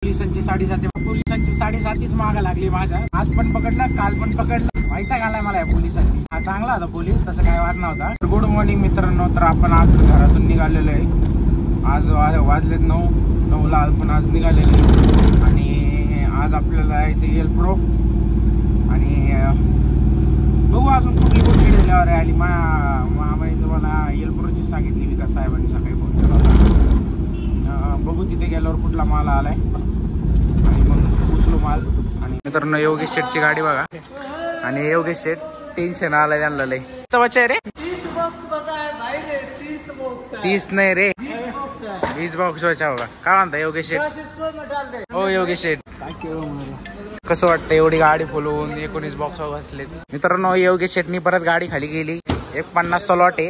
पोलिसांची साडेसातीच मागा लागली माझ्या. आज पण पकडलं, काल पण पकडलं. माहिती आलाय मला या पोलिसांनी. हा चांगला होता पोलीस, तसं काय वाद नव्हता. गुड मॉर्निंग मित्रांनो. तर आपण आज घरातून निघालेलो आहे. आज वाजलेत 9ला आपण आज निघालेलो आहे. आणि आज आपल्याला जायचं एलप्रो. आणि बघू अजून कुठली डिलिव्हरी आली. मामाने तुम्हाला एलप्रोची सांगितली विकास साहेबांनी सकाळी फोन केला होता. बघू तिथे गेल्यावर कुठला माल आलाय आणि मग उचलू माल. आणि मित्रांनो योगेश शेठची गाडी बघा. आणि योगेश शेठ टेन्शन आलाय त्यांना लय. बच्चा रे 30 नाही रे 20 बॉक्स होगा. काय म्हणता योगेश शेठ? हो योगेश शेठ कसं वाटतं एवढी गाडी फुलवून 19 बॉक्स बसलेत. मित्रांनो योगेश शेठनी परत गाडी खाली गेली. एक 50चा लॉट आहे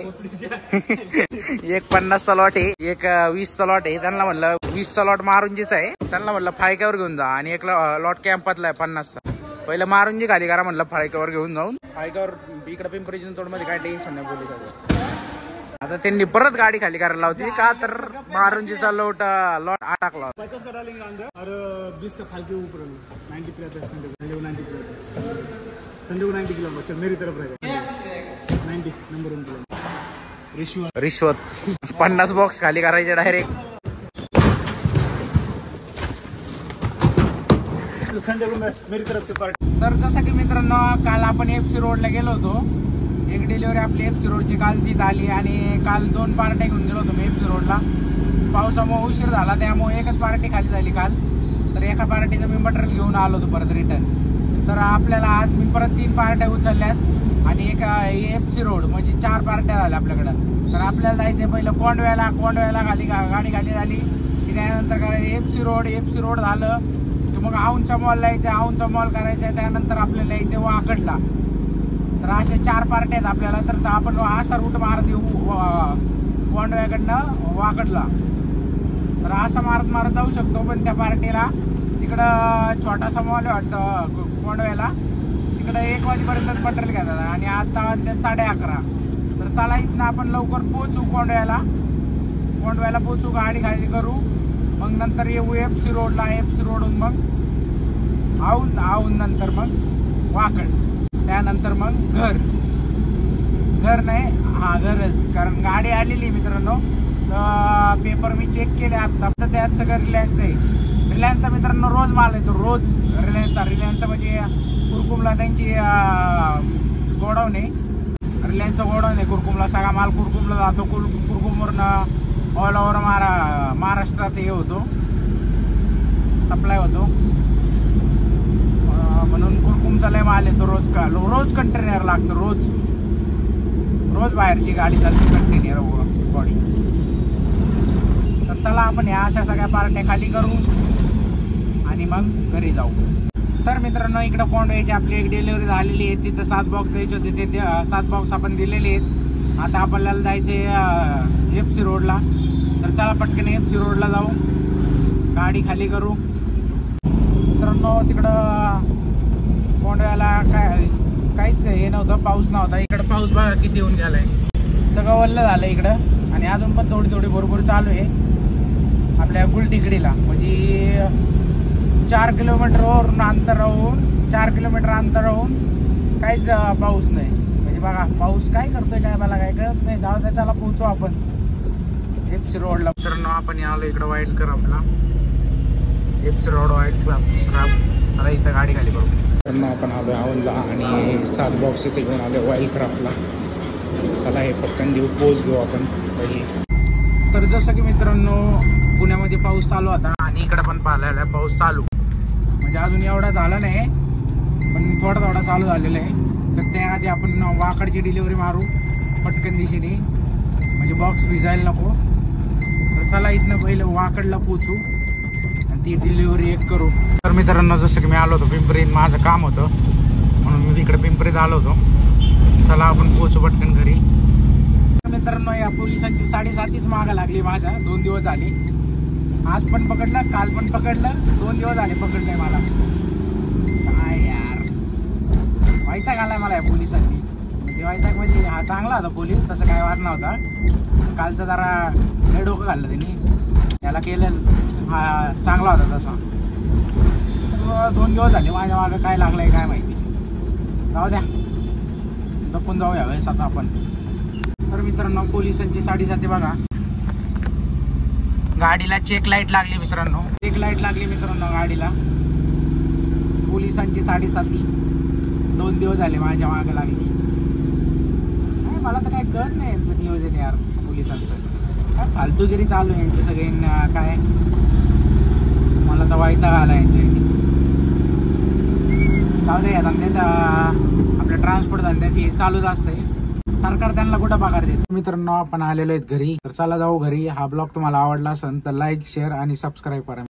एक 50चा लॉट आहे, एक 20चा लॉट आहे. त्यांना म्हणलं 20चा लॉट मारुंजीचा आहे. त्यांना म्हणलं फाळक्यावर घेऊन जा. आणि एक लॉट कॅम्पातला आहे 50चा. पहिलं मारुंजी खाली करा म्हणलं फाळक्यावर घेऊन जाऊन. फाळक्यावर इकडे पिंपरी चिंचवड मध्ये काय टेन्शन नाही बोलली. आता त्यांनी परत गाडी खाली करायला होती का तर मारुंजीचा लॉट अटकला. रिश्वत 50 बॉक्स खाली करायचे डायरेक्ट. तर जसं की मित्रांनो काल आपण FC रोडला गेलो होतो. एक डिलिव्हरी आपली FC रोडची कालची झाली. आणि काल 2 पार्ट्या घेऊन गेलो होतो मी FC रोडला. पावसामुळे उशीर झाला त्यामुळे एकच पार्टी खाली झाली काल. तर एका पार्टीचं मी मटेरियल घेऊन आलो होतो परत रिटर्न. तर आपल्याला आज मी परत 3 पार्ट्या उचलल्यात. आणि एक FC रोड म्हणजे 4 पार्ट्या झाल्या आपल्याकडं. तर आपल्याला जायचं पहिलं कोंडव्याला खाली गाडी खाली झाली की त्यानंतर करायचं FC रोड झालं की मग औंधचा मॉल यायचं. औंधचा मॉल करायचं. त्यानंतर आपल्याला यायचं वाकडला. तर अशा 4 पार्ट्या आहेत आपल्याला. तर आपण असा रूट मारत येऊ कोंडव्याकडनं वाकडला. तर असा मारत जाऊ शकतो. पण त्या पार्टीला तिकडं छोटासा मॉल आहे वाटतं कोंडव्याला. तिकडं 1 वाजेपर्यंत मटेरियल घेतात. आणि आता वाजले 11:30. तर चला इथनं आपण लवकर पोहोचू कोंडव्याला पोहोचू. गाडी खाली करू. मग नंतर येऊ FC रोडला. FC रोडून मग औंध नंतर मग वाकड. त्यानंतर मग घर नाही हा घरच. कारण गाडी आलेली मित्रांनो. तर पेपर मी चेक केले आता. तर त्यात सगळं रिलायन्सचं आहे. रिलायन्सचा मित्रांनो रोज माल येतो रोज. रिलायन्सचा म्हणजे कुरकुमला त्यांची गोडाऊन आहे. रिलायन्सचं गोडाऊन आहे कुरकुमला. सगळा माल कुरकुमला जातो. कुरकुमवरनं ऑल ओव्हर महाराष्ट्रात हे होतो सप्लाय होतो. म्हणून कुरकुमचा लय माल येतो रोज कंटेनर लागतं. रोज बाहेरची गाडी चालते कंटेनर बॉडी. तर चला आपण ह्या अशा सगळ्या पार्ट्या खाली करू आणि मग घरी जाऊ. तर मित्रांनो इकडं कोंडव्याची आपली एक डिलिव्हरी झालेली आहे. तिथं 7 बॉक्स द्यायचे होते. ते 7 बॉक्स आपण दिलेले आहेत. आता आपल्याला जायचे FC रोडला. तर चला पटकन FC रोडला जाऊ. गाडी खाली करू. मित्रांनो तिकडं कोंडव्याला काहीच हे नव्हतं. पाऊस नव्हता. इकडं पाऊस बघा किती येऊन गेलाय. सगळं वल्ल झालं इकडं. आणि अजून पण थोडी भरपूर चालू आहे आपल्या गुलटिकडीला. म्हणजे 4 किलोमीटर अंतर राहून काहीच पाऊस नाही. म्हणजे बघा पाऊस काय करतोय काय मला काय कळत नाही. जाऊ द्या चला पोहोचू आपण FC रोडला. मित्रांनो आपण आलो इकडं वाईट क्राफ्टला. FC रोड वाईट क्राफ्ट. मला इथं गाडी खाली करू. तर आपण आलो औंधला आणि 7 बॉक्स इथे घेऊन आलो वाईल्ड क्राफ्टला. चला हे पटकन पोच घेऊ आपण पहिले. तर जसं की मित्रांनो पुण्यामध्ये पाऊस चालू होता आणि इकडे पण पाहायला पाऊस चालू. म्हणजे अजून एवढा झाला नाही पण थोडा चालू झालेला आहे. तर त्याआधी आपण वाकडची डिलिव्हरी मारू पटकन दिशेने म्हणजे बॉक्स भिजायला नको. तर चला इथनं पहिलं वाकडला पोचू आणि ती डिलिव्हरी एक करू. तर मित्रांनो जसं की मी आलो होतो पिंपरीत. माझं काम होतं म्हणून मी इकडे पिंपरीत आलो होतो. चला आपण पोचू पटकन घरी. मित्रांनो या पोलिसांची 7:30च मागा लागली माझ्या. 2 दिवस झाले. आज पण पकडलं, काल पण पकडलं. 2 दिवस झाले पकडलंय मला. काय यार वैताग आलाय मला या पोलिसांनी. वैताग म्हणजे हा चांगला होता पोलीस, तसं काय वाद नव्हता. कालचं जरा लय डोकं घाललं त्यांनी. याला केलं हा चांगला होता तसा. 2 दिवस झाले माझ्या मागं काय लागलंय काय माहिती. जाऊ द्या, जपून जाऊ यावेळेस आता आपण. तर मित्रांनो पोलिसांची साडेसाती बघा, गाडीला चेक लाईट लागली मित्रांनो, चेक लाईट लागली मित्रांनो गाडीला. पोलिसांची साडेसाती 2 दिवस झाले माझ्या मागे लागली. नाही मला तर काय कळत नाही यांचं नियोजन यार पोलिसांचं. काय फालतूगिरी चालू आहे यांची सगळी. काय मला तर वैताग आला यांच्या. जाऊ दे, या धंद्यात आपल्या ट्रान्सपोर्ट धंद्यात हे चालूच असतंय. सरकार त्यांना कुठं पगार देत. मित्रांनो आपण आलेलो आहेत घरी, तर चला जाऊ घरी. हा ब्लॉग तुम्हाला आवडला असेल तर लाईक शेअर आणि सबस्क्राईब करा.